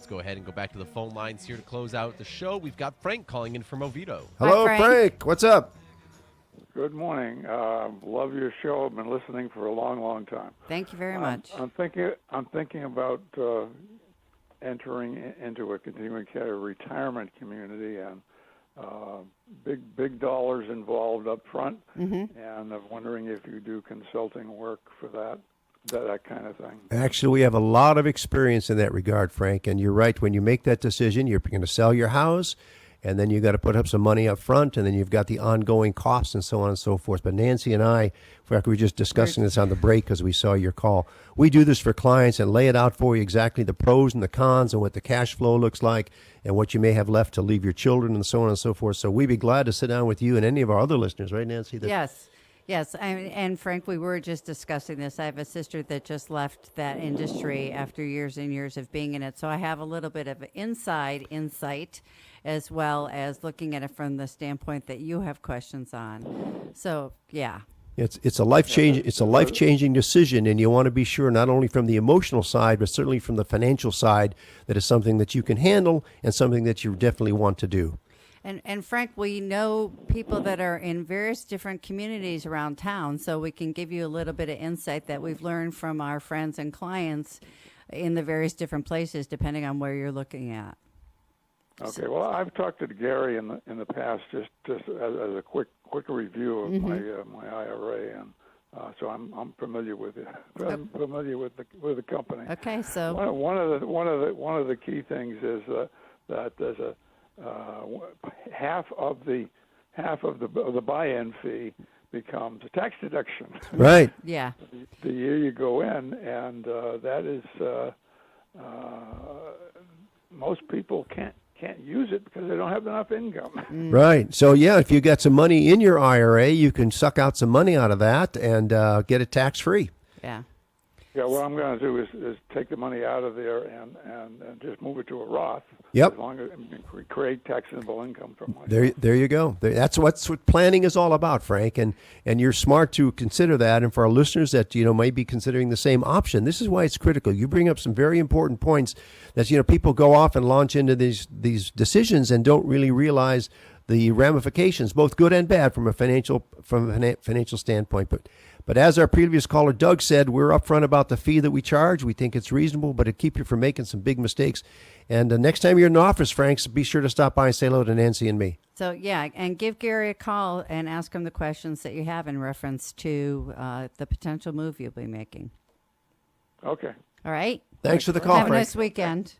let's go ahead and go back to the phone lines here to close out the show. We've got Frank calling in from Oviedo. Hello, Hi, Frank. What's up? Good morning. Love your show. I've been listening for a long, long time. Thank you very much. I'm thinking about entering into a continuing care retirement community, and big dollars involved up front. Mm-hmm. And I'm wondering if you do consulting work for that kind of thing. Actually, we have a lot of experience in that regard, Frank. And you're right. When you make that decision, you're going to sell your house, and then you got to put up some money up front, and then you've got the ongoing costs and so on and so forth. But Nancy and I, in fact, we were just discussing this on the break because we saw your call. We do this for clients and lay it out for you exactly the pros and the cons and what the cash flow looks like and what you may have left to leave your children and so on and so forth. So we'd be glad to sit down with you and any of our other listeners, right, Nancy? Yes. And Frank, we were just discussing this. I have a sister that just left that industry after years and years of being in it. So I have a little bit of inside insight as well as looking at it from the standpoint that you have questions on. So, yeah. It's a life-changing decision, and you want to be sure not only from the emotional side, but certainly from the financial side that it's something that you can handle and something that you definitely want to do. And Frank, we know people that are in various different communities around town, so we can give you a little bit of insight that we've learned from our friends and clients in the various different places, depending on where you're looking at. Okay. Well, I've talked to Gary in the past, just as a quick review of my IRA, and so I'm familiar with it. I'm familiar with the company. Okay. So one of the key things is that there's a half of the buy-in fee becomes a tax deduction. Right. Yeah. The year you go in, and that is most people can't use it because they don't have enough income. Right. So, yeah, if you got some money in your IRA, you can suck out some money out of that and get it tax-free. Yeah. Yeah, what I'm going to do is take the money out of there and just move it to a Roth. Yep. As long as we create taxable income from my There you go. That's what planning is all about, Frank. And you're smart to consider that. And for our listeners that might be considering the same option, this is why it's critical. You bring up some very important points that people go off and launch into these decisions and don't really realize the ramifications, both good and bad, from a financial standpoint. But as our previous caller, Doug, said, we're upfront about the fee that we charge. We think it's reasonable, but it keep you from making some big mistakes. And next time you're in the office, Frank, be sure to stop by and say hello to Nancy and me. So, yeah, and give Gary a call and ask him the questions that you have in reference to the potential move you'll be making. Okay. All right? Thanks for the call, Have Frank. a nice weekend.